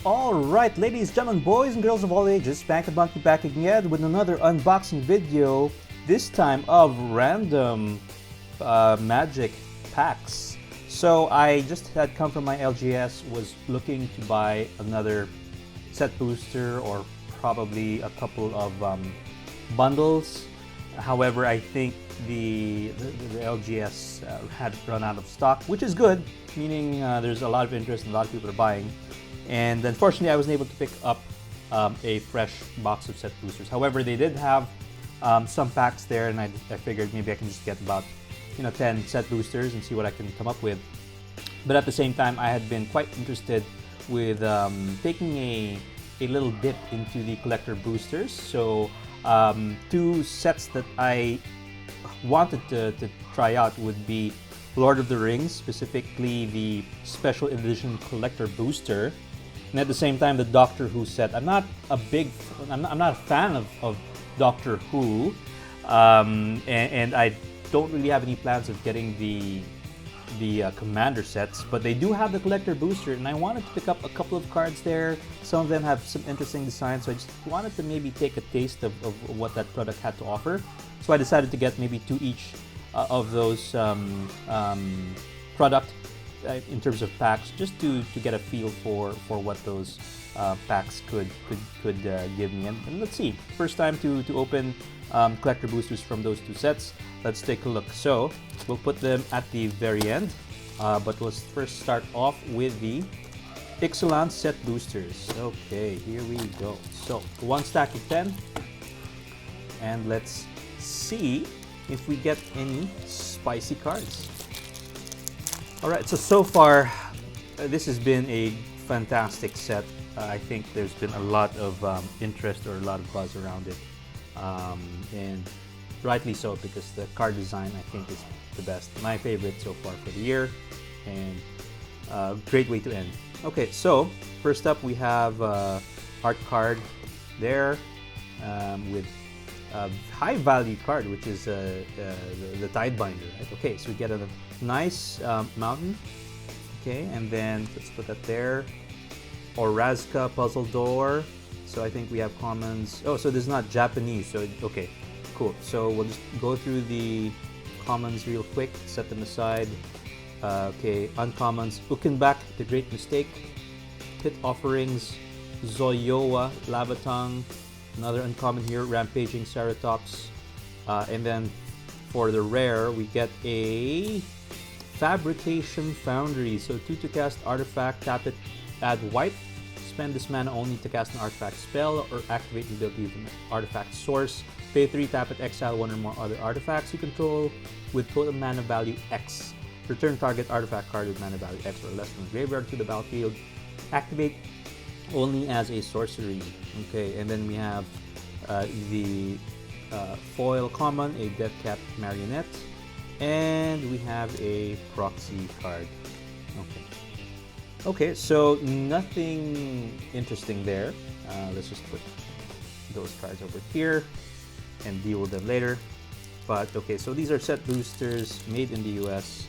Alright, ladies, gentlemen, boys and girls of all ages, Spank the Monkey back again with another unboxing video, this time of random magic packs. So I just had come from my LGS, was looking to buy another set booster or probably a couple of bundles. However, I think the LGS had run out of stock, which is good, meaning there's a lot of interest and a lot of people are buying. And unfortunately, I wasn't able to pick up a fresh box of set boosters. However, they did have some packs there, and I figured maybe I can just get about 10 set boosters and see what I can come up with. But at the same time, I had been quite interested with taking a little dip into the collector boosters. So two sets that I wanted to try out would be Lord of the Rings, specifically the special edition collector booster, and at the same time the Doctor Who set. I'm not a fan of Doctor Who, and I don't really have any plans of getting the commander sets, but they do have the collector booster, and I wanted to pick up a couple of cards there. Some of them have some interesting designs, so I just wanted to maybe take a taste of what that product had to offer. So I decided to get maybe two each of those product in terms of packs, just to get a feel for what those packs could give me. And let's see, first time to open collector boosters from those two sets. Let's take a look. So we'll put them at the very end, but let's first start off with the Ixalan set boosters. Okay, here we go. So one stack of 10, and let's see if we get any spicy cards. Alright, so far this has been a fantastic set. I think there's been a lot of interest or a lot of buzz around it, and rightly so, because the card design I think is the best. My favorite so far for the year, and a great way to end. Okay, so first up we have art card there with a high value card, which is the Tidebinder, right? Okay, so we get a nice mountain. Okay, and then let's put that there. Orazka Puzzle Door. So I think we have commons. Oh, so this is not Japanese. So okay, cool. So we'll just go through the commons real quick, set them aside. Okay, uncommons. Ukenbak, The Great Mistake. Pit Offerings. Zoyoa, Lavatang. Another uncommon here, Rampaging Ceratops. And then for the rare, we get a Fabrication Foundry. So 2 to cast artifact, tap it, add white. Spend this mana only to cast an artifact spell or activate the ability of an artifact source. Pay 3, tap it, exile one or more other artifacts you control with total mana value X. Return target artifact card with mana value X or less from the graveyard to the battlefield. Activate only as a sorcery. Okay, and then we have the foil common, a Deathcap Marionette, and we have a proxy card. Okay, so nothing interesting there. Let's just put those cards over here and deal with them later. But okay, so these are set boosters made in the US.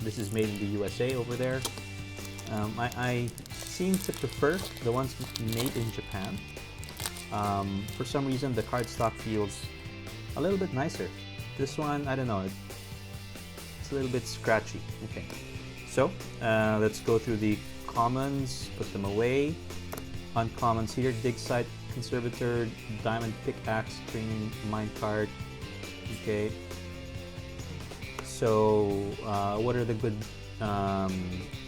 This is made in the USA over there. I seem to prefer the ones made in Japan. For some reason, the cardstock feels a little bit nicer. This one, I don't know, it's a little bit scratchy. Okay, so let's go through the commons, put them away. Uncommons here, Dig Site, Conservator, Diamond Pickaxe, Training Minecart. Okay, so what are the good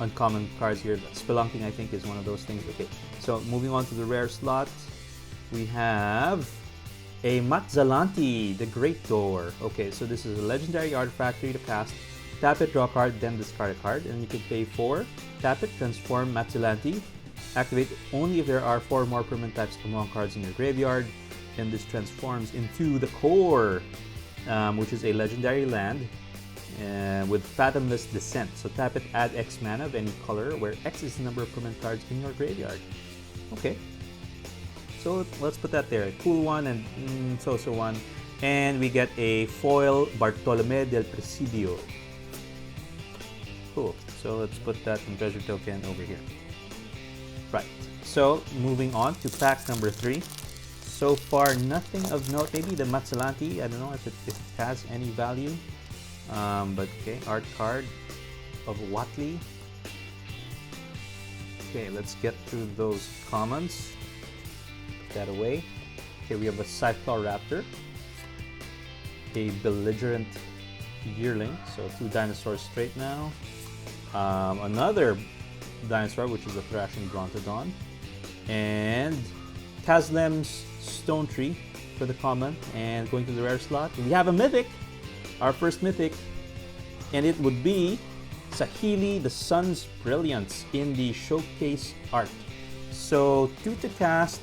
uncommon cards here? Spelunking, I think, is one of those things. Okay, so moving on to the rare slot, we have a Matzalanti, the Great Door. Okay, so this is a legendary artifact for you to cast. Tap it, draw a card, then discard a card, and you can pay 4. Tap it, transform Matzalanti. Activate only if there are 4 more permanent types among cards in your graveyard. And this transforms into the Core, which is a legendary land with Fathomless Descent. So tap it, add X mana of any color, where X is the number of permanent cards in your graveyard. Okay, so let's put that there. Cool one and so-so one. And we get a foil Bartolome del Presidio. Cool. So let's put that in treasure token over here. Right. So moving on to pack number 3. So far, nothing of note. Maybe the Matsalanti. I don't know if it has any value. But okay, art card of Watley. Okay, let's get through those commons. Put that away. Okay, we have a Cycloraptor, a Belligerent Yearling, so 2 dinosaurs straight now. Another dinosaur, which is a Thrashing Brontodon, and Kazlem's Stone Tree for the common. And going to the rare slot, we have a mythic, our first mythic, and it would be Saheeli, the Sun's Brilliance in the showcase art. So 2 to cast,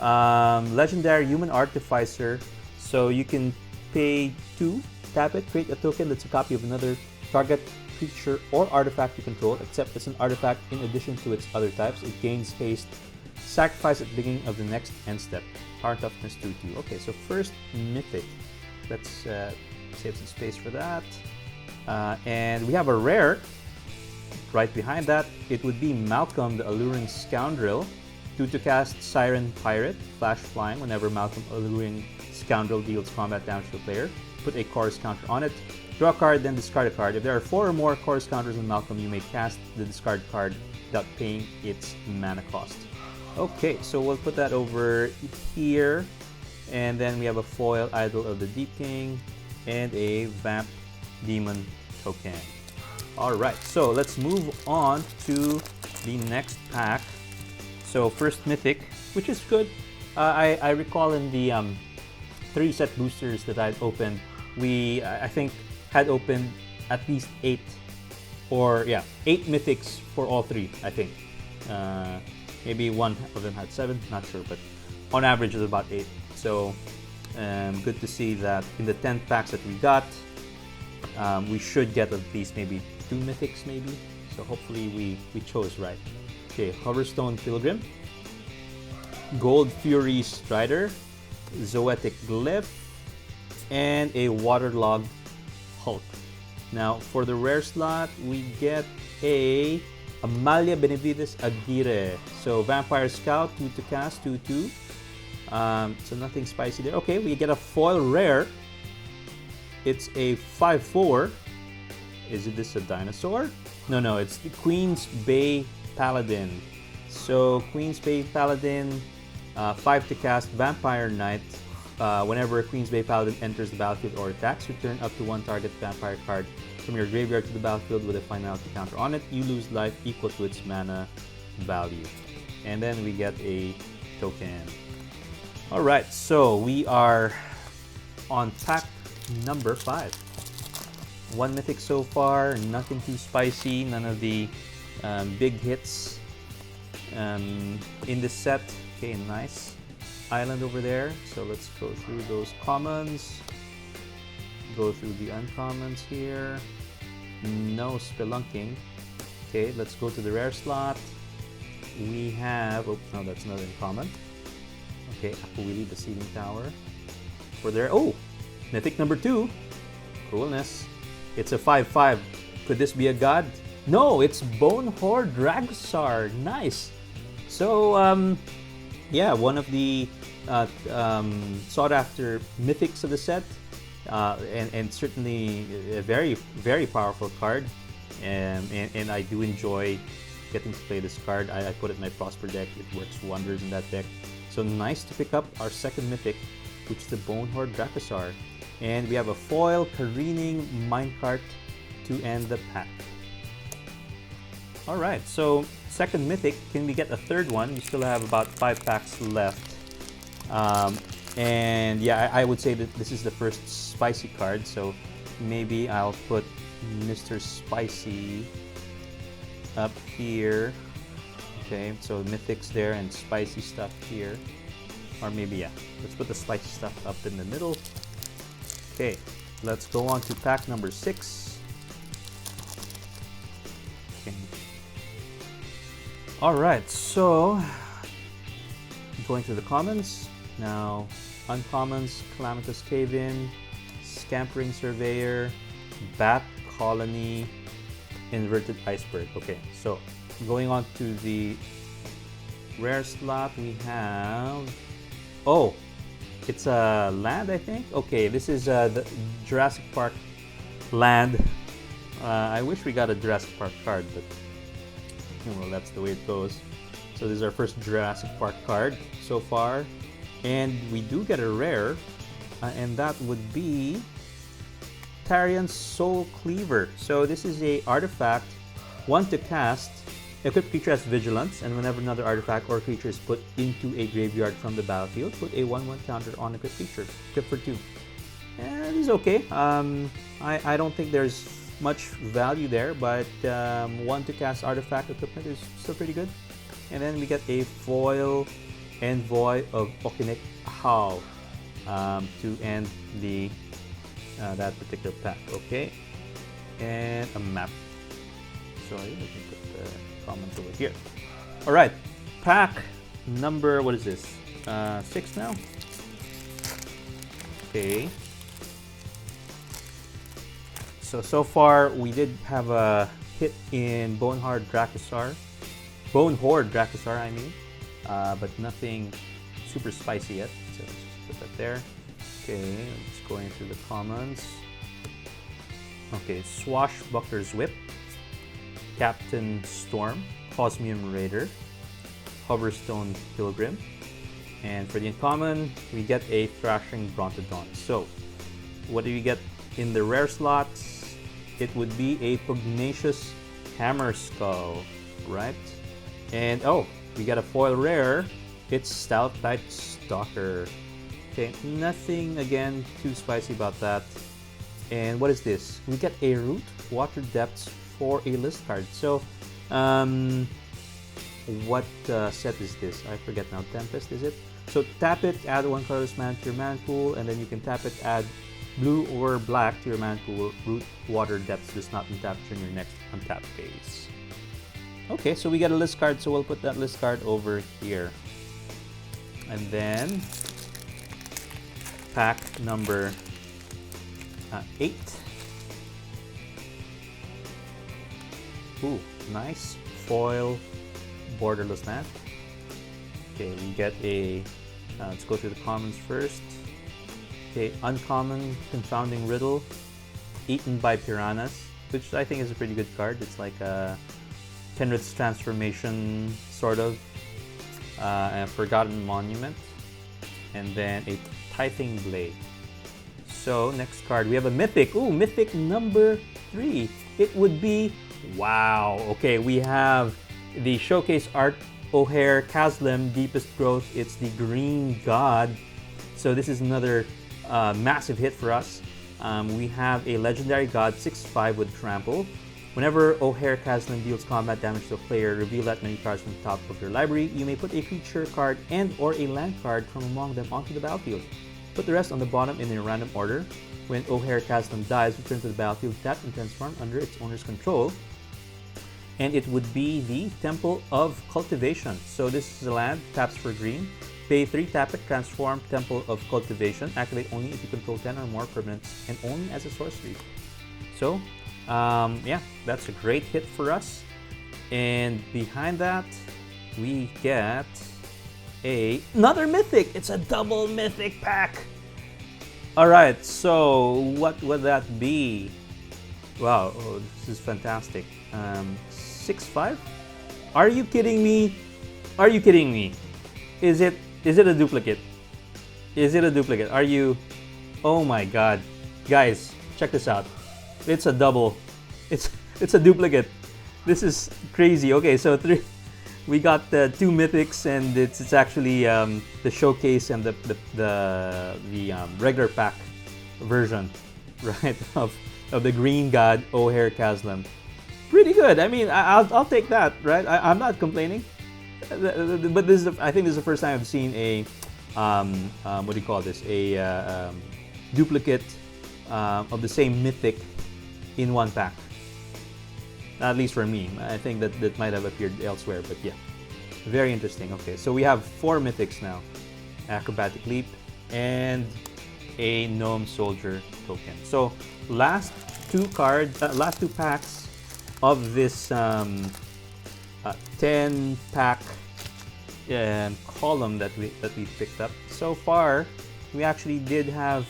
legendary human artificer. So you can pay 2, tap it, create a token that's a copy of another target creature or artifact you control, except it's an artifact in addition to its other types. It gains haste, sacrifice at the beginning of the next end step. Power toughness 2/2. Okay, so first mythic. Let's save some space for that. And we have a rare right behind that. It would be Malcolm, the Alluring Scoundrel. 2 to cast, Siren Pirate, flash flying. Whenever Malcolm Alluring Scoundrel deals combat damage to the player, put a chorus counter on it. Draw a card, then discard a card. If there are 4 or more chorus counters on Malcolm, you may cast the discard card without paying its mana cost. Okay, so we'll put that over here. And then we have a foil Idol of the Deep King and a Vamp Demon token. Alright, so let's move on to the next pack. So first mythic, which is good. I recall in the 3 set boosters that I'd opened, we I think had opened at least 8 mythics for all 3, I think. Maybe one of them had 7, not sure, but on average it was about 8. So good to see that in the 10 packs that we got, we should get at least maybe 2 mythics maybe. So hopefully we chose right. Okay, Hoverstone Pilgrim, Gold Fury Strider, Zoetic Glyph, and a Waterlogged Hulk. Now for the rare slot, we get a Amalia Benavides Aguirre. So Vampire Scout, 2 to cast, 2/2. So nothing spicy there. Okay, we get a foil rare. It's a 5/4. Is this a dinosaur? No, it's the Queen's Bay Paladin. So Queen's Bay Paladin, 5 to cast, Vampire Knight. Whenever a Queen's Bay Paladin enters the battlefield or attacks, return up to 1 target vampire card from your graveyard to the battlefield with a finality counter on it. You lose life equal to its mana value. And then we get a token. Alright, so we are on pack number 5. 1 mythic so far, nothing too spicy, none of the big hits in this set. Okay, nice. Island over there, so let's go through those commons. Go through the uncommons here. No spelunking. Okay, let's go to the rare slot. We have, oh no, that's another uncommon. Okay, Akuili, the Sealing Tower. For there, oh, mythic number 2. Coolness. It's a 5/5. Could this be a god? No, it's Bonehorde Dragosar. Nice. So, yeah, one of the sought after mythics of the set, and certainly a very, very powerful card. And I do enjoy getting to play this card. I put it in my Prosper deck. It works wonders in that deck. So nice to pick up our second mythic, which is the Bonehorde Dragosar. And we have a foil Careening Minecart to end the pack. Alright, so second mythic, can we get a third one? We still have about 5 packs left. And yeah, I would say that this is the first spicy card, so maybe I'll put Mr. Spicy up here. Okay, so mythics there and spicy stuff here. Or maybe, yeah, let's put the spicy stuff up in the middle. Okay, let's go on to pack number 6. Okay. Alright, so going through the commons. Now, uncommons, Calamitous Cave-In, Scampering Surveyor, Bat Colony, Inverted Iceberg. Okay, so going on to the rare slot, we have, oh, it's a land, I think. Okay, this is the Jurassic Park land. I wish we got a Jurassic Park card, but well, that's the way it goes. So this is our first Jurassic Park card so far, and we do get a rare, and that would be Tarian's Soul Cleaver. So this is a artifact, one to cast. Equipped creature has Vigilance, and whenever another artifact or creature is put into a graveyard from the battlefield, put a 1/1 counter on equipped creature. Equip for 2. And this is okay. I don't think there's much value there, but one to cast artifact equipment is still pretty good. And then we get a foil Envoy of Okinik How to end the that particular pack. Okay, and a map. Sorry, let me put the comments over here. All right, pack number, what is this? 6 now. Okay. So far we did have a hit in Bonehorde Dracosaur, I mean, but nothing super spicy yet. So let's just put that there. Okay, let's go into the commons. Okay, Swashbuckler's Whip, Captain Storm, Cosmium Raider, Hoverstone Pilgrim, and for the uncommon, we get a Thrashing Brontodon. So, what do we get in the rare slots? It would be a Pugnacious Hammer Skull, right? And oh, we got a foil rare. It's Stalactite Stalker. Okay, nothing again too spicy about that. And what is this? We get a Root Water Depths for a list card. So, what set is this? I forget now. Tempest, is it? So tap it, add 1 colorless mana to your mana pool, and then you can tap it, add blue or black to your mana pool. Root Water Depths does not untap during your next untap phase. Okay, so we get a list card, so we'll put that list card over here. And then pack number 8. Ooh, nice foil borderless land. Okay, we get a, let's go through the commons first. Okay, uncommon Confounding Riddle, Eaten by Piranhas, which I think is a pretty good card. It's like a Kenrith's Transformation, sort of. A Forgotten Monument, and then a Tithing Blade. So next card, we have a Mythic. Ooh, Mythic number 3. It would be, wow. Okay, we have the Showcase Art O'Hare Kaslim, Deepest Growth. It's the Green God. So this is another massive hit for us. We have a Legendary God, 6/5 with Trample. Whenever O'Hare Kaslim deals combat damage to a player, reveal that many cards from the top of your library. You may put a creature card and or a land card from among them onto the battlefield. Put the rest on the bottom in a random order. When O'Hare Kaslim dies, return to the battlefield, tap and transform under its owner's control. And it would be the Temple of Cultivation. So this is a land, taps for green. Pay 3, tap it, transform Temple of Cultivation. Activate only if you control 10 or more permanents and only as a sorcery. So, yeah, that's a great hit for us. And behind that, we get another Mythic. It's a double Mythic pack. All right, so what would that be? Wow, oh, this is fantastic. 6/5? Are you kidding me? Are you kidding me? Is it a duplicate? Is it a duplicate? Are you? Oh my God, guys, check this out. It's a double. It's a duplicate. This is crazy. Okay, so we got the 2 mythics, and it's actually the showcase and the regular pack version, right, of the Green God O'Hare Kaslim. Pretty good. I mean, I'll take that, right? I'm not complaining. But this is I think this is the first time I've seen a what do you call this? A duplicate of the same mythic in one pack. At least for me. I think that might have appeared elsewhere, but yeah. Very interesting. Okay, so we have 4 mythics now. Acrobatic Leap and a Gnome Soldier token. So last 2 cards, last 2 packs of this 10 pack column that we picked up. So far, we actually did have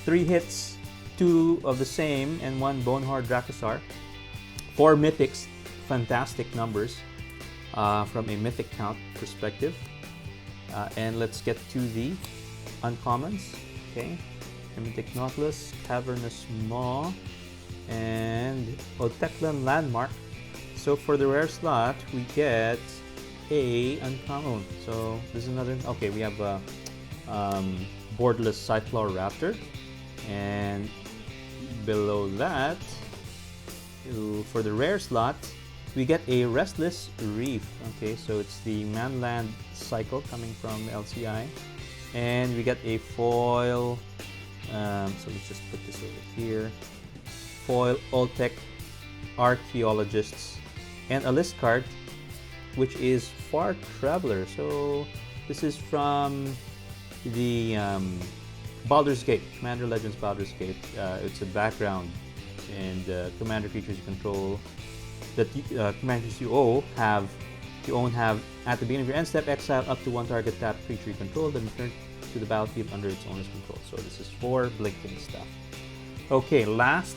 3 hits, 2 of the same, and 1 Bonehard Dracosaur. 4 mythics, fantastic numbers from a mythic count perspective. And let's get to the uncommons. Okay, Mythic Nautilus, Cavernous Maw, and Oteclan Landmark. So for the rare slot, we get a uncommon. So this is another. Okay, we have a Borderless Scytheclaw Raptor, and below that, for the rare slot, we get a Restless Reef. Okay, so it's the Manland cycle coming from LCI, and we get a foil. So let's just put this over here. Foil Oltec Archaeologists, and a list card, which is Far Traveler. So this is from the Baldur's Gate, Commander Legends Baldur's Gate. It's a background, and commander creatures you control, that commanders you own have at the beginning of your end step, exile up to 1 target tapped creature you control, then return to the battlefield under its owner's control. So this is for blinking stuff. Okay, last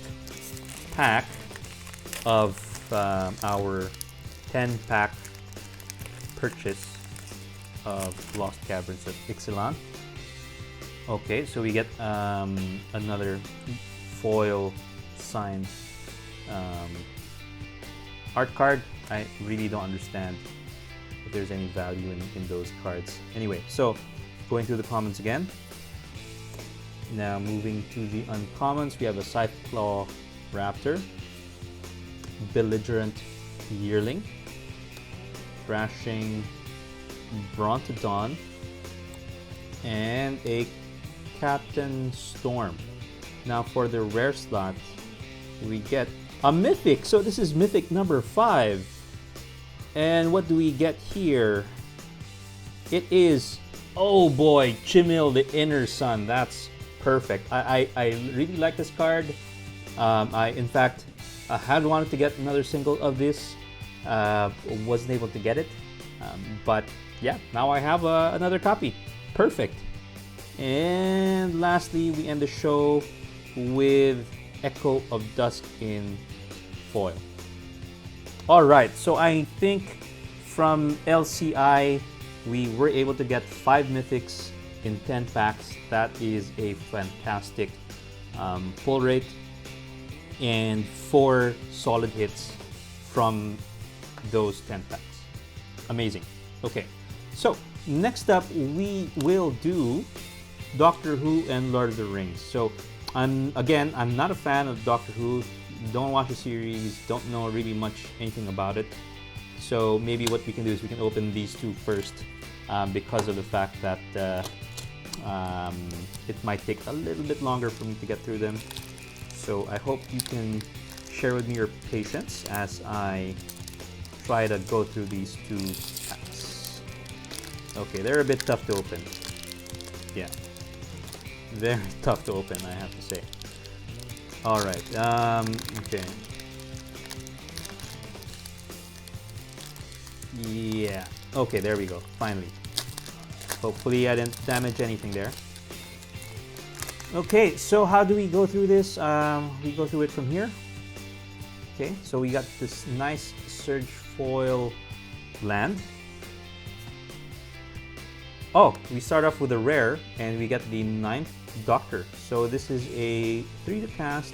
pack of our 10 pack purchase of Lost Caverns of Ixalan. Okay, so we get another foil signed art card. I really don't understand if there's any value in those cards. Anyway, so going through the commons again. Now moving to the uncommons, we have a Scytheclaw Raptor, Belligerent Yearling, Thrashing Brontodon, and a Captain Storm. Now for the rare slot, we get a Mythic. So this is Mythic number 5. And what do we get here? It is, oh boy, Chimil the Inner Sun. That's perfect. I really like this card. I, in fact, had wanted to get another single of this. Wasn't able to get it. But yeah, now I have another copy. Perfect. And lastly, we end the show with Echo of Dusk in foil. Alright, so I think from LCI, we were able to get 5 mythics in 10 packs. That is a fantastic pull rate, and 4 solid hits from those 10 packs. Amazing. Okay, so next up we will do Doctor Who and Lord of the Rings. So I'm not a fan of Doctor Who. Don't watch the series, don't know really much anything about it. So maybe what we can do is we can open these 2 first, because of the fact that it might take a little bit longer for me to get through them. So I hope you can share with me your patience as I try to go through these 2 packs. Okay, they're a bit tough to open. Yeah, very tough to open, I have to say. Alright, okay. Yeah, okay, there we go, finally. Hopefully I didn't damage anything there. Okay, so how do we go through this? We go through it from here. Okay, so we got this nice Surge Foil land. Oh, we start off with a rare, and we get the 9th Doctor. So this is a 3 to cast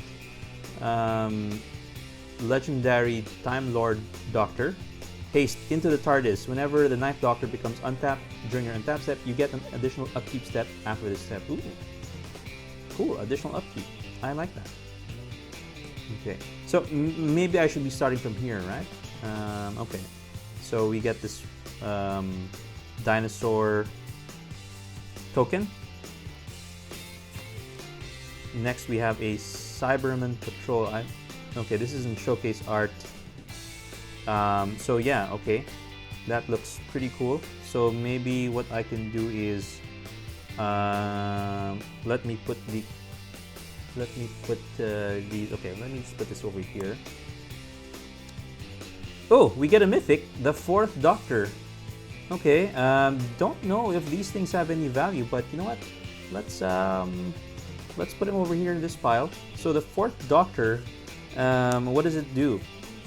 legendary Time Lord Doctor. Haste into the TARDIS. Whenever the 9th Doctor becomes untapped during your untap step, you get an additional upkeep step after this step. Ooh, cool, additional upkeep. I like that. Okay, so maybe I should be starting from here, right? Okay, so we get this dinosaur token. Next we have a Cyberman Patrol. Okay, this is in showcase art. So yeah, okay, that looks pretty cool. So maybe what I can do is let me put these. Okay, let me just put this over here. Oh, we get a mythic, the fourth Doctor. Okay, don't know if these things have any value, but you know what? Let's put him over here in this pile. So the fourth Doctor, what does it do?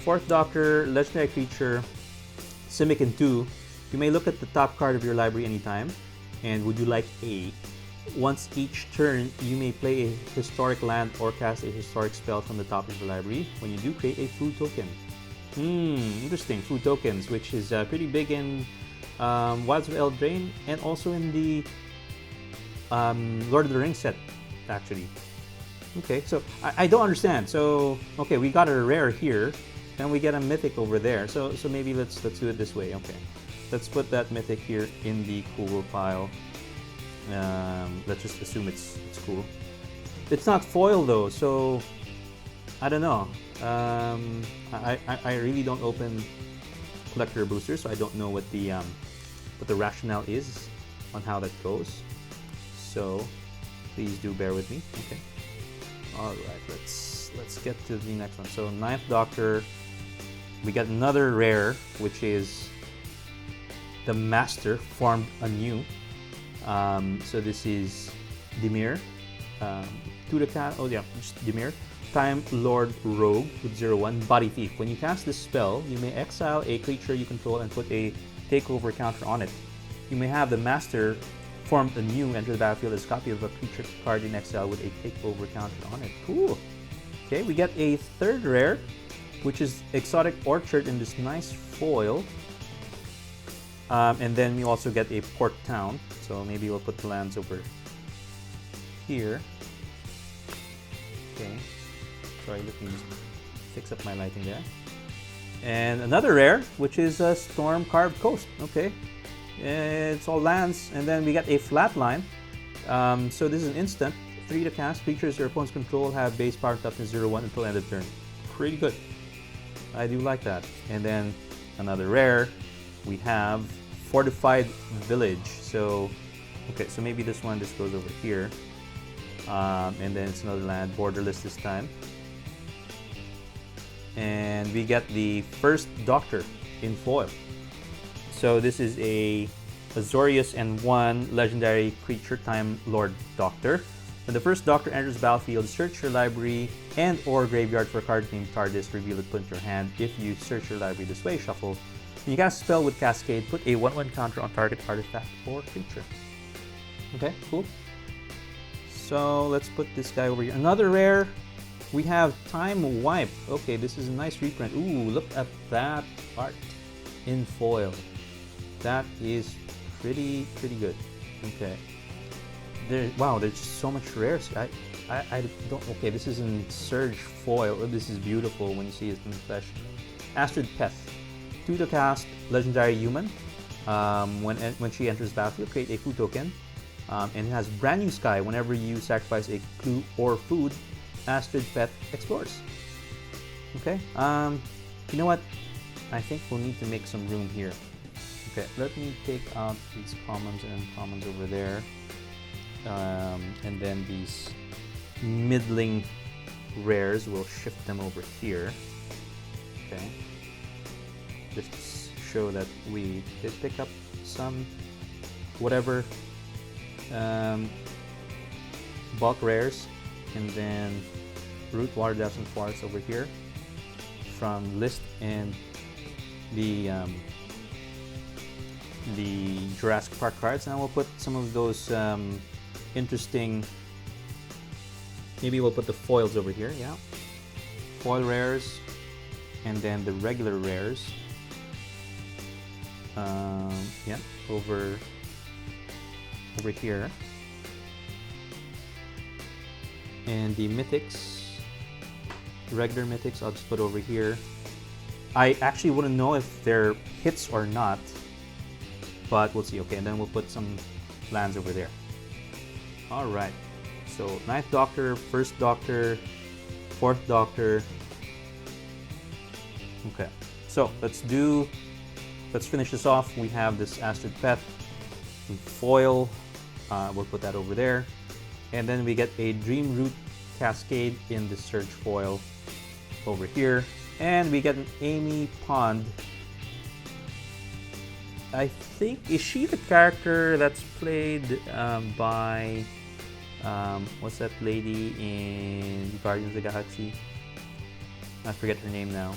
Fourth Doctor, legendary creature, Simic in 2. You may look at the top card of your library anytime. And would you like A? Once each turn, you may play a historic land or cast a historic spell from the top of the library. When you do, create a food token. Interesting. Food tokens, which is pretty big in Wilds of Eldraine and also in the Lord of the Rings set, actually. Okay, so I don't understand. So okay, we got a rare here, and we get a mythic over there. So maybe let's do it this way. Okay, let's put that mythic here in the cool pile. Let's just assume it's cool. It's not foil though, so I don't know. I really don't open collector boosters, so I don't know what the rationale is on how that goes. So please do bear with me. Okay. All right. Let's get to the next one. So ninth Doctor, we got another rare, which is the Master formed anew. So this is Dimir. To the cat. Oh yeah, just Dimir. Time Lord Rogue with 0/1 Body Thief. When you cast this spell, you may exile a creature you control and put a takeover counter on it. You may have the Master formed anew enter the battlefield as a copy of a creature card in exile with a takeover counter on it. Cool. Okay, we get a third rare, which is Exotic Orchard in this nice foil. And then we also get a Port Town. So maybe we'll put the lands over here. Okay. Sorry, let me fix up my lighting there. And another rare, which is a Storm Carved Coast. Okay. It's all lands, and then we got a Flatline. So this is an instant. 3 to cast. Creatures your opponents control have base power toughness 0/1 until end of turn. Pretty good. I do like that. And then another rare, we have Fortified Village. So, okay, so maybe this one just goes over here. And then it's another land, borderless this time. And we get the first Doctor in foil. So this is a Azorius and 1 legendary creature, Time Lord Doctor. When the first Doctor enters the battlefield, search your library and or graveyard for a card named TARDIS, reveal it, put it in your hand. If you search your library this way, shuffle. When you cast a spell with Cascade, put a 1/1 counter on target artifact or creature. Okay, cool. So let's put this guy over here. Another rare, we have Time Wipe. Okay, this is a nice reprint. Ooh, look at that art in foil. That is pretty good. Okay. Wow, there's just so much rares. I don't. Okay, this is in Surge foil. Oh, this is beautiful when you see it in the flesh. Astrid Peth. 2 to cast, legendary human. When she enters battlefield, create a food token. And it has Brand New Sky. Whenever you sacrifice a clue or food, Astrid Peth explores. Okay. You know what? I think we'll need to make some room here. Okay, let me take out these commons and commons over there. And then these middling rares, we'll shift them over here. Okay. Just to show that we did pick up some whatever bulk rares. And then Root, Water Depths, and Forests over here from list and the Jurassic Park cards, and we'll put some of those interesting. Maybe we'll put the foils over here. Yeah, foil rares, and then the regular rares. Yeah, over here, and the mythics, regular mythics, I'll just put over here. I actually wouldn't know if they're hits or not, but we'll see. Okay, and then we'll put some lands over there. All right. So 9th Doctor, 1st Doctor, 4th Doctor. Okay. So let's finish this off. We have this Astrid Peth in foil. We'll put that over there, and then we get a Dream Root Cascade in the Surge foil over here. And we get an Amy Pond. I think, is she the character that's played by, what's that lady in Guardians of the Galaxy? I forget her name now.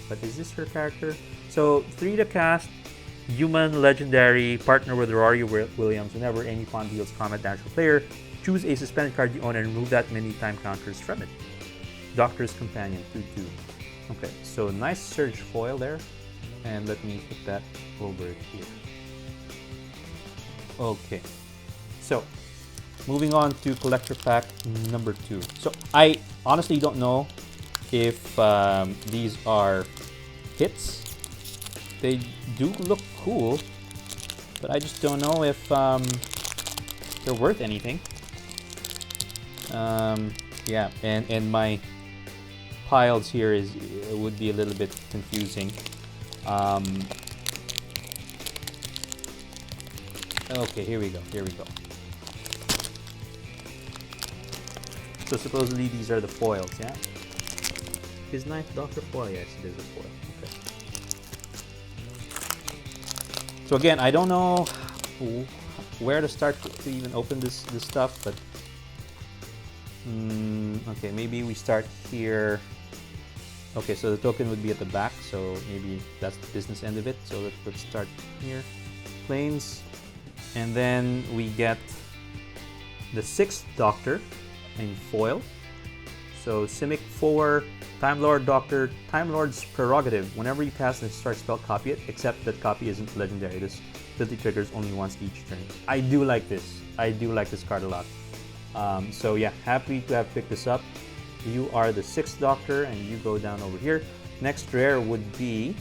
But is this her character? So, 3 to cast, human, legendary, partner with Rory Williams. Whenever Amy Pond deals combat damage to a player, choose a suspended card you own and remove that many time counters from it. Doctor's Companion, 2/2. Okay, so nice Surge foil there. And let me put that over here. Okay, so moving on to collector pack number 2. So I honestly don't know if these are hits. They do look cool, but I just don't know if they're worth anything. Yeah, and my piles here would be a little bit confusing. Okay, here we go. So supposedly these are the foils, yeah? Is Ninth Doctor foil? Yes, it is a foil. Okay. So again, I don't know where to start to even open this stuff, but okay, maybe we start here. Okay, so the token would be at the back, so maybe that's the business end of it. So let's start here. Planes, and then we get the 6th Doctor in foil. So Simic 4, Time Lord Doctor, Time Lord's Prerogative. Whenever you cast a historic spell, copy it, except that copy isn't legendary. This ability triggers only once each turn. I do like this. I do like this card a lot. So yeah, happy to have picked this up. You are the 6th Doctor, and you go down over here. Next rare would be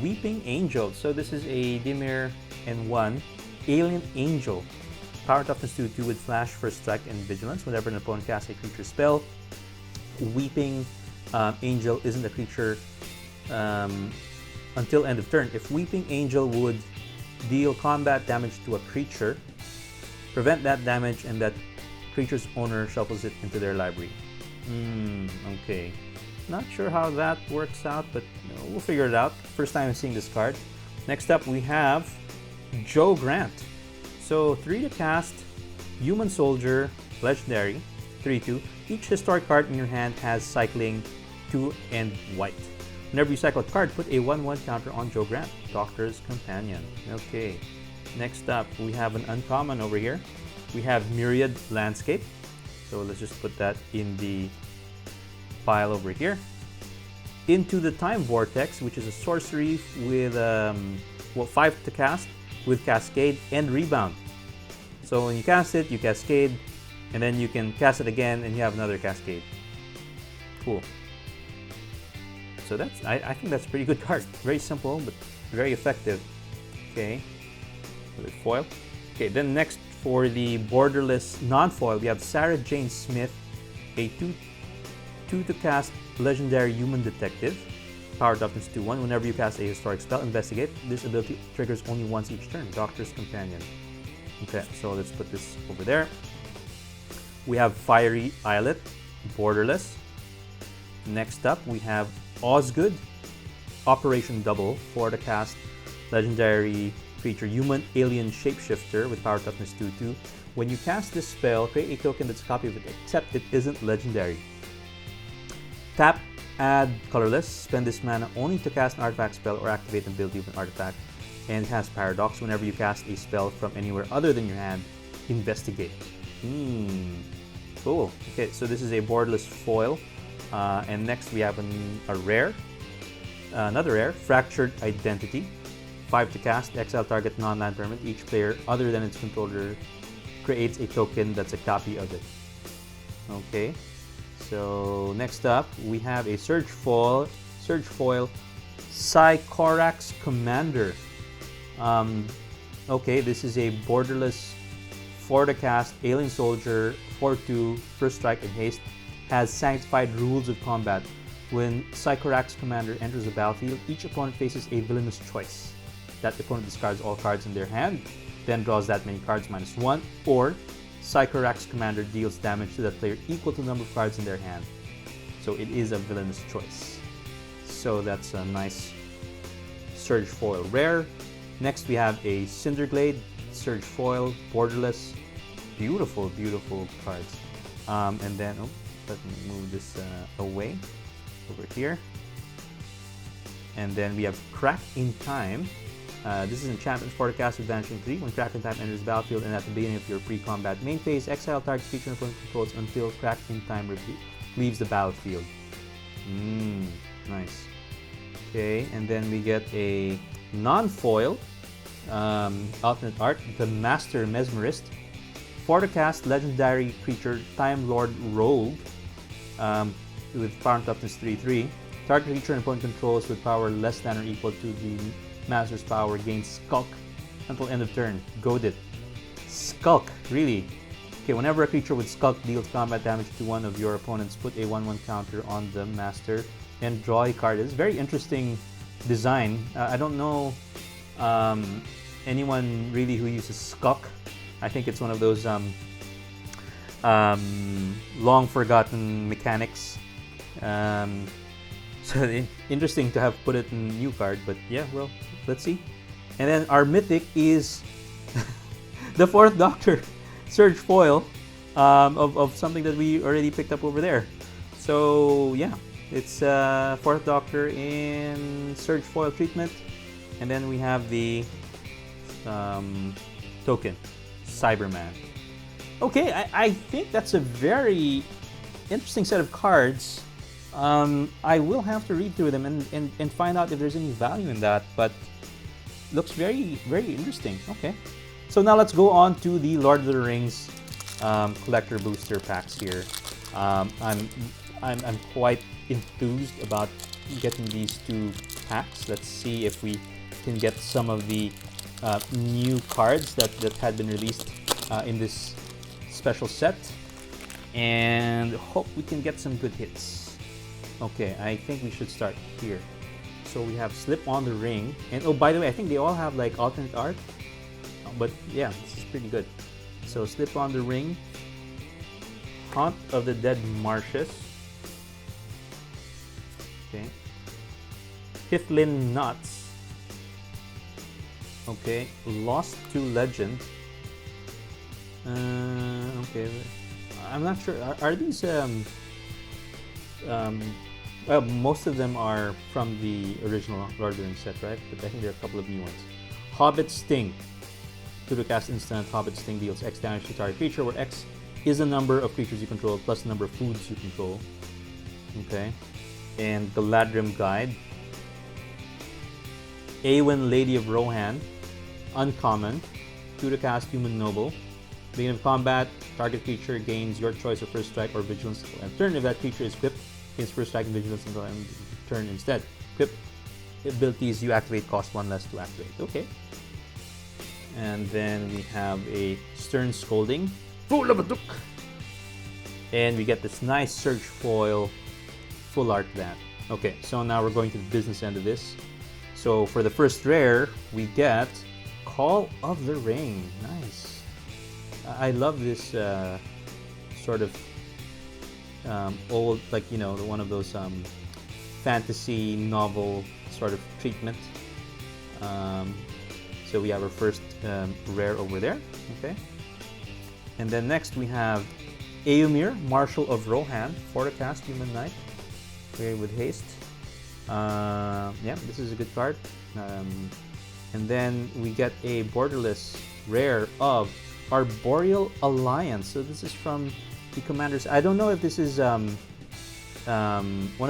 Weeping Angel. So this is a Dimir N1 Alien Angel. Power toughness 2/2 with Flash, First Strike, and Vigilance. Whenever an opponent casts a creature spell, Weeping Angel isn't a creature until end of turn. If Weeping Angel would deal combat damage to a creature, prevent that damage, and that creature's owner shuffles it into their library. Okay. Not sure how that works out, but we'll figure it out. First time I'm seeing this card. Next up, we have Joe Grant. So 3 to cast, Human Soldier, legendary, 3/2. Each historic card in your hand has cycling 2 and white. Whenever you cycle a card, put a 1/1 counter on Joe Grant, Doctor's Companion. Okay. Next up, we have an uncommon over here. We have Myriad Landscape. So let's just put that in the pile over here. Into the Time Vortex, which is a sorcery with 5 to cast with Cascade and Rebound. So when you cast it, you Cascade, and then you can cast it again, and you have another Cascade. Cool. So that's I think that's a pretty good card. Very simple, but very effective. Okay. With foil. Okay. Then next, for the borderless non-foil, we have Sarah Jane Smith, a 2 to cast legendary human detective. Power toughness 2/1. Whenever you cast a historic spell, investigate. This ability triggers only once each turn. Doctor's Companion. Okay, so let's put this over there. We have Fiery Islet, borderless. Next up, we have Osgood, Operation Double, 4 to cast legendary creature, human alien shapeshifter with power toughness 2/2. When you cast this spell, create a token that's a copy of it, except it isn't legendary. Tap, add colorless, spend this mana only to cast an artifact spell or activate an ability of an artifact, and it has paradox. Whenever you cast a spell from anywhere other than your hand, investigate. Cool. Okay, so this is a borderless foil. And next we have a rare, another rare, Fractured Identity. 5 to cast, exile target non-land permanent. Each player other than its controller creates a token that's a copy of it. Okay, so next up we have a Surge Foil, Psychorax Commander. Okay, this is a borderless 4 to cast, Alien Soldier, 4/2, First Strike and Haste. Has sanctified rules of combat. When Psychorax Commander enters the battlefield, each opponent faces a villainous choice. That opponent discards all cards in their hand, then draws that many cards -1, or Psychorax Commander deals damage to that player equal to the number of cards in their hand. So it is a villainous choice. So that's a nice Surge Foil rare. Next we have a Cinderglade, Surge Foil, borderless. Beautiful, beautiful cards. And then, oh, let me move this away, over here. And then we have Crack in Time. This is enchantment for the cast with Vanishing 3. When Crack in Time enters the battlefield and at the beginning of your pre-combat main phase, exile target creature opponent controls until Crack in Time leaves the battlefield. Nice. Okay, and then we get a non-foil alternate art, the Master Mesmerist. For the cast, legendary creature Time Lord Rogue with power and toughness 3/3. Target creature and opponent controls with power less than or equal to the Master's power gains Skulk until end of turn. Goaded. Skulk, really? Okay, whenever a creature with Skulk deals combat damage to one of your opponents, put a 1/1 counter on the Master and draw a card. It's a very interesting design. I don't know anyone really who uses Skulk. I think it's one of those long forgotten mechanics. So interesting to have put it in new card, but yeah, well, let's see. And then our mythic is the Fourth Doctor Surge Foil of something that we already picked up over there. So yeah, it's Fourth Doctor in Surge Foil treatment. And then we have the token, Cyberman. Okay, I think that's a very interesting set of cards. I will have to read through them and find out if there's any value in that, but looks very, very interesting. Okay, so now let's go on to the Lord of the Rings collector booster packs here. I'm quite enthused about getting these two packs. Let's see if we can get some of the new cards that had been released in this special set, and hope we can get some good hits. Okay, I think we should start here. So we have Slip on the Ring, and oh, by the way, I think they all have like alternate art, but yeah, this is pretty good. So Slip on the Ring, Haunt of the Dead Marshes, okay, Pifflin Nuts, okay, Lost to Legend, okay, I'm not sure, are these well, most of them are from the original Lord of the Rings set, right? But I think there are a couple of new ones. Hobbit Sting. To the cast instant, Hobbit Sting deals X damage to target creature, where X is the number of creatures you control plus the number of foods you control. Okay. And Galadrim Guide. Awen, Lady of Rohan. Uncommon. To the cast, Human Noble. Beginning of combat, target creature gains your choice of first strike or vigilance until end of turn. If that creature is equipped, gains first strike and vigilance until end of turn instead. Equip abilities you activate cost 1 less to activate. Okay. And then we have a Stern Scolding. Fool of a Duke! And we get this nice Surge Foil full art band. Okay, so now we're going to the business end of this. So for the first rare, we get Call of the Ring. Nice. I love this sort of old, like, you know, one of those fantasy novel sort of treatment. So we have our first rare over there. Okay. And then next we have Eomer, Marshal of Rohan, for the cast, Human Knight. Okay, with haste. Yeah, this is a good card. And then we get a borderless rare of Arboreal Alliance. So this is from the Commanders. I don't know if this is one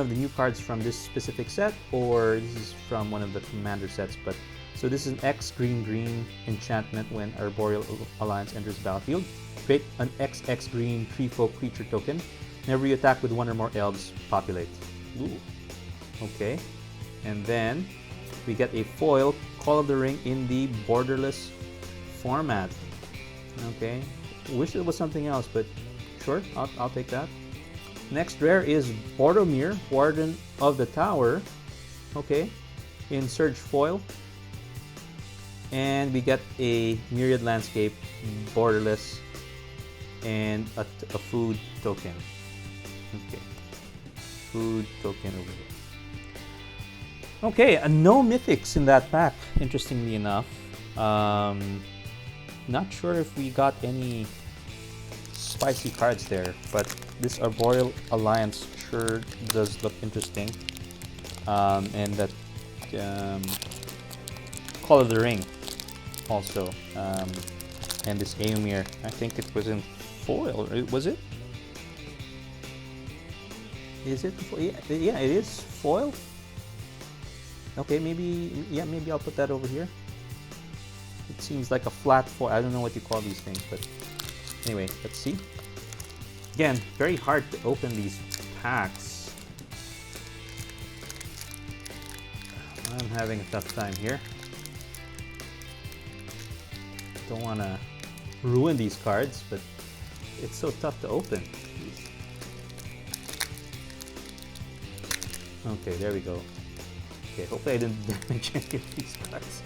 of the new cards from this specific set, or this is from one of the Commander sets. But so this is an X green enchantment. When Arboreal Alliance enters the battlefield, create an XX green tree-folk creature token. Whenever you attack with one or more elves, populate. Ooh. Okay. And then we get a foil Call of the Ring in the borderless format. Okay, wish it was something else, but sure, I'll take that. Next rare is Boromir, Warden of the Tower. Okay, in Surge Foil. And we get a Myriad Landscape, borderless, and a food token. Okay, food token over here. Okay, no mythics in that pack, interestingly enough. Not sure if we got any spicy cards there, but this Arboreal Alliance sure does look interesting. And that Call of the Ring also. And this Aemir, I think it was in foil, was it? Is it? Yeah, it is foil. Okay, maybe, yeah, maybe I'll put that over here. It seems like a flat foil. I don't know what you call these things, but anyway, let's see. Again, very hard to open these packs. I'm having a tough time here. Don't want to ruin these cards, but it's so tough to open. Okay, there we go. Okay, hopefully I didn't damage any of these cards.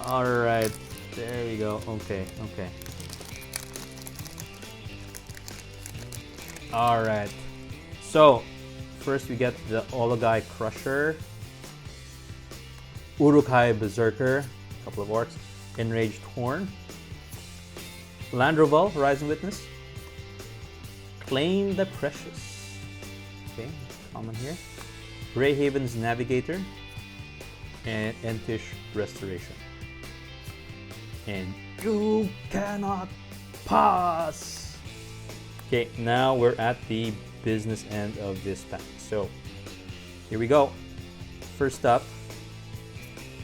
Alright, there we go. Okay, okay. Alright. So, first we get the Ologai Crusher, Urukai Berserker, a couple of orcs, Enraged Horn, Landroval, Horizon Witness, Claim the Precious. Okay, common here. Greyhaven's Navigator, and Entish Restoration. And you cannot pass! Okay, now we're at the business end of this pack. So, here we go. First up,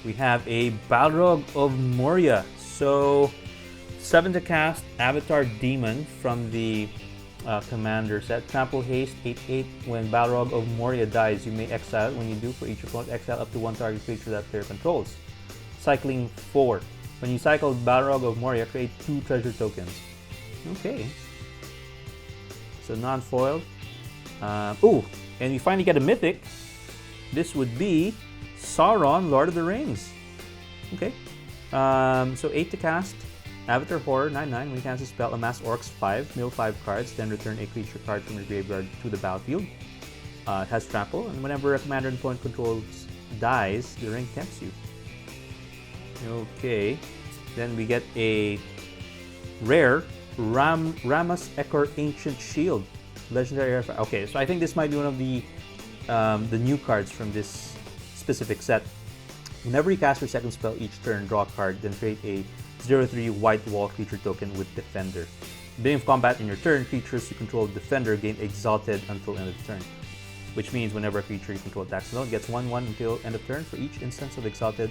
we have a Balrog of Moria. So, 7 to cast, Avatar Demon from the Commander set. Trample Haste, 8/8. When Balrog of Moria dies, you may exile. When you do, for each opponent, exile up to 1 target creature that player controls. Cycling 4. When you cycle Balrog of Moria, create 2 treasure tokens. Okay. So non-foiled. Ooh, and we finally get a mythic. This would be Sauron, Lord of the Rings. Okay. So 8 to cast. Avatar Horror, 9/9. When you cast a spell, amass Orcs 5, mill 5 cards, then return a creature card from your graveyard to the battlefield. It has trample, and whenever a commander and opponent controls dies, the ring tempts you. Okay. Then we get a rare Ramus Ekor Ancient Shield. Legendary. Okay, so I think this might be one of the new cards from this specific set. Whenever you cast your second spell each turn, draw a card, then create a 0/3 white wall creature token with Defender. Beginning of combat in your turn, creatures you control Defender gain Exalted until end of turn. Which means whenever a creature you control attacks alone, gets 1/1 until end of turn for each instance of Exalted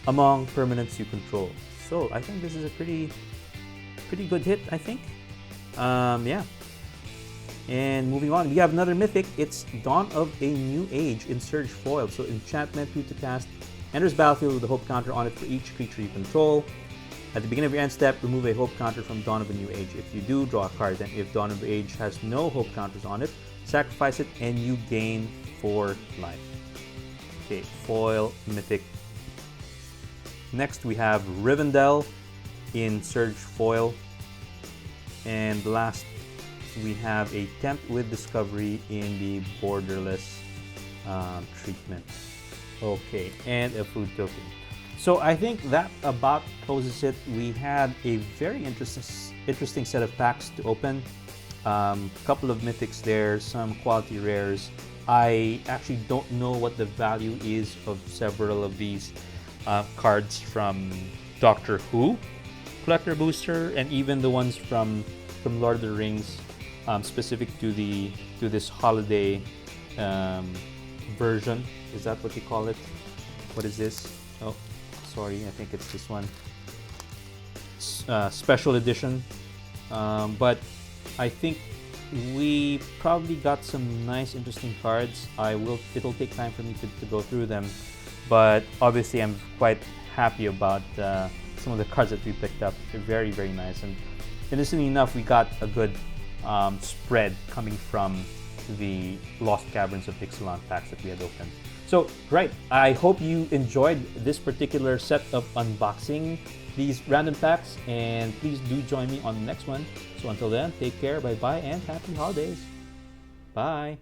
among permanents you control. So I think this is a pretty good hit, I think. Yeah. And moving on, we have another mythic. It's Dawn of a New Age in Surge Foil. So enchantment, 2 to cast, enters battlefield with a hope counter on it for each creature you control. At the beginning of your end step, remove a hope counter from Dawn of a New Age. If you do, draw a card. Then if Dawn of the Age has no hope counters on it, sacrifice it and you gain 4 life. Okay, foil mythic. Next we have Rivendell in Surge Foil. And last we have a Tempt with Discovery in the Borderless treatment. Okay, and a food token. So I think that about closes it. We had a very interesting set of packs to open. Couple of mythics there, some quality rares. I actually don't know what the value is of several of these cards from Doctor Who Collector Booster, and even the ones from Lord of the Rings, specific to this holiday version. Is that what you call it? What is this? Oh, sorry, I think it's this one. Special edition. But I think we probably got some nice, interesting cards. It'll take time for me to go through them, but obviously I'm quite happy about some of the cards that we picked up. They're very, very nice, and interestingly enough, we got a good spread coming from the Lost Caverns of Ixalan packs that we had opened. So, right, I hope you enjoyed this particular set of unboxing these random packs, and please do join me on the next one. So until then, take care, bye-bye, and happy holidays. Bye.